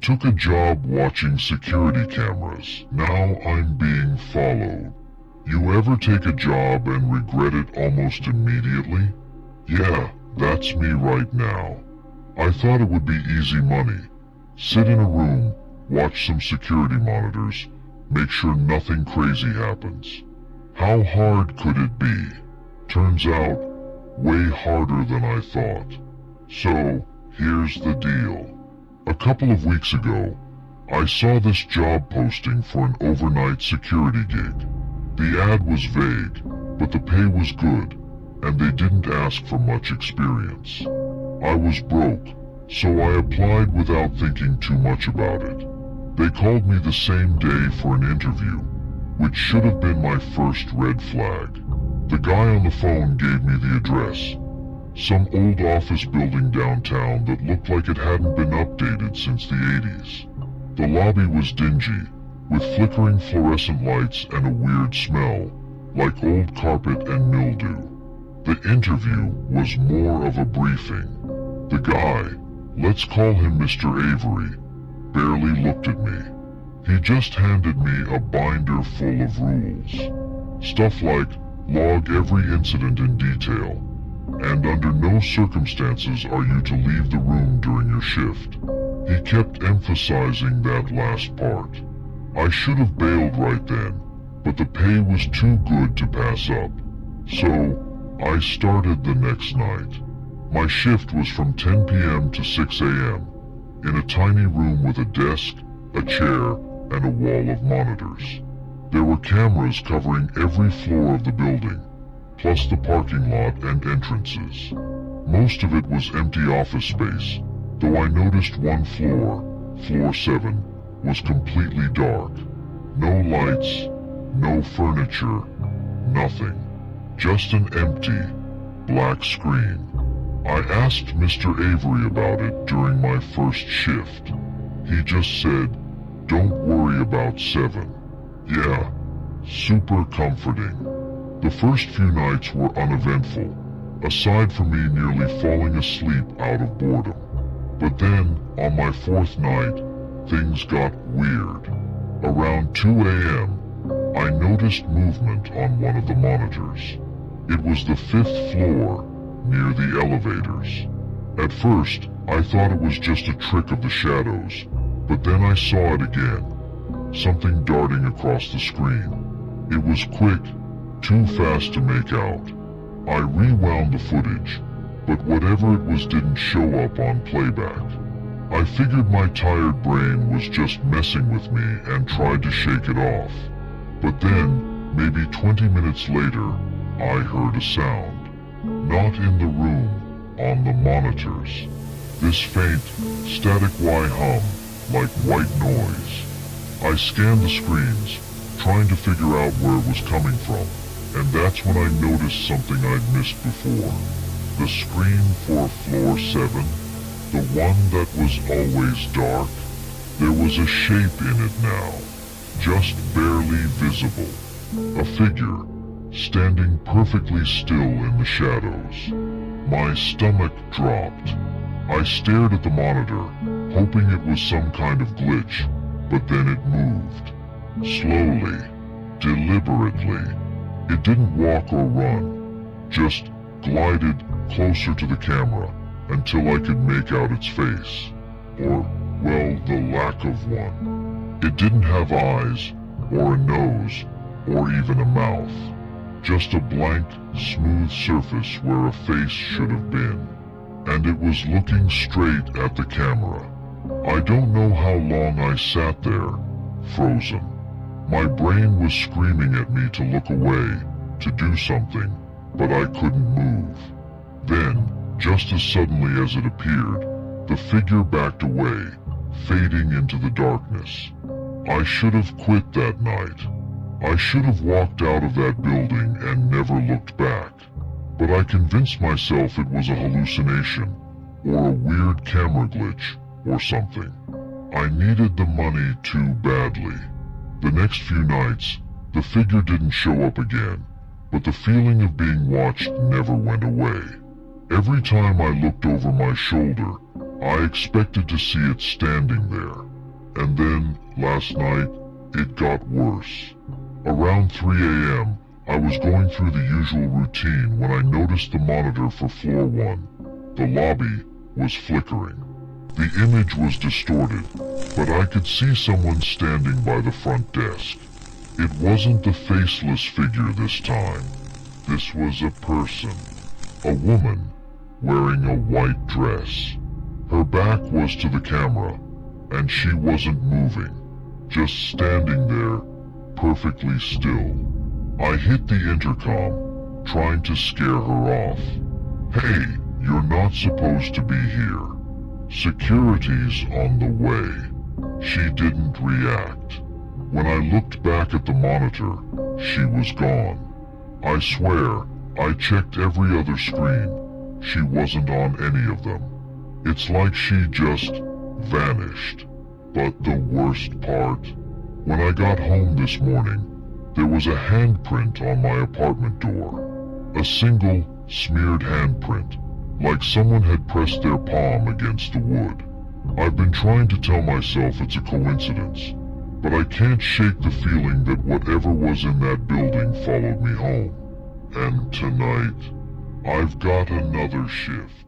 Took a job watching security cameras. Now I'm being followed. You ever take a job and regret it almost immediately? Yeah, that's me right now. I thought it would be easy money. Sit in a room, watch some security monitors, make sure nothing crazy happens. How hard could it be? Turns out, way harder than I thought. So, here's the deal. A couple of weeks ago, I saw this job posting for an overnight security gig. The ad was vague, but the pay was good, and they didn't ask for much experience. I was broke, so I applied without thinking too much about it. They called me the same day for an interview, which should have been my first red flag. The guy on the phone gave me the address. Some old office building downtown that looked like it hadn't been updated since the 80s. The lobby was dingy, with flickering fluorescent lights and a weird smell, like old carpet and mildew. The interview was more of a briefing. The guy, let's call him Mr. Avery, barely looked at me. He just handed me a binder full of rules. Stuff like log every incident in detail, and under no circumstances are you to leave the room during your shift. He kept emphasizing that last part. I should have bailed right then, but the pay was too good to pass up. So, I started the next night. My shift was from 10 p.m. to 6 a.m., in a tiny room with a desk, a chair, and a wall of monitors. There were cameras covering every floor of the building, plus the parking lot and entrances. Most of it was empty office space, though I noticed one floor, floor 7, was completely dark. No lights, no furniture, nothing. Just an empty, black screen. I asked Mr. Avery about it during my first shift. He just said, "Don't worry about 7. Yeah, super comforting. The first few nights were uneventful, aside from me nearly falling asleep out of boredom. But then, on my 4th night, things got weird. Around 2 a.m., I noticed movement on one of the monitors. It was the 5th floor, near the elevators. At first, I thought it was just a trick of the shadows, but then I saw it again. Something darting across the screen. It was quick, too fast to make out. I rewound the footage, but whatever it was didn't show up on playback. I figured my tired brain was just messing with me and tried to shake it off. But then, maybe 20 minutes later, I heard a sound. Not in the room, on the monitors. This faint, static hum, like white noise. I scanned the screens, trying to figure out where it was coming from, and that's when I noticed something I'd missed before. The screen for floor 7, the one that was always dark, there was a shape in it now, just barely visible. A figure, standing perfectly still in the shadows. My stomach dropped. I stared at the monitor, hoping it was some kind of glitch, but then it moved. Slowly, deliberately. It didn't walk or run, just glided closer to the camera until I could make out its face. Or, well, the lack of one. It didn't have eyes, or a nose, or even a mouth. Just a blank, smooth surface where a face should have been. And it was looking straight at the camera. I don't know how long I sat there, frozen. My brain was screaming at me to look away, to do something, but I couldn't move. Then, just as suddenly as it appeared, the figure backed away, fading into the darkness. I should have quit that night. I should have walked out of that building and never looked back. But I convinced myself it was a hallucination, or a weird camera glitch, or something. I needed the money too badly. The next few nights, the figure didn't show up again, but the feeling of being watched never went away. Every time I looked over my shoulder, I expected to see it standing there, last night, it got worse. Around 3 a.m., I was going through the usual routine when I noticed the monitor for floor 1, the lobby, was flickering. The image was distorted, but I could see someone standing by the front desk. It wasn't the faceless figure this time. This was a person. A woman, wearing a white dress. Her back was to the camera, and she wasn't moving, just standing there, perfectly still. I hit the intercom, trying to scare her off. "Hey, you're not supposed to be here. Security's on the way." She didn't react. When I looked back at the monitor, she was gone. I swear, I checked every other screen. She wasn't on any of them. It's like she just vanished. But the worst part, when I got home this morning, there was a handprint on my apartment door. A single, smeared handprint, like someone had pressed their palm against the wood. I've been trying to tell myself it's a coincidence, but I can't shake the feeling that whatever was in that building followed me home. And tonight, I've got another shift.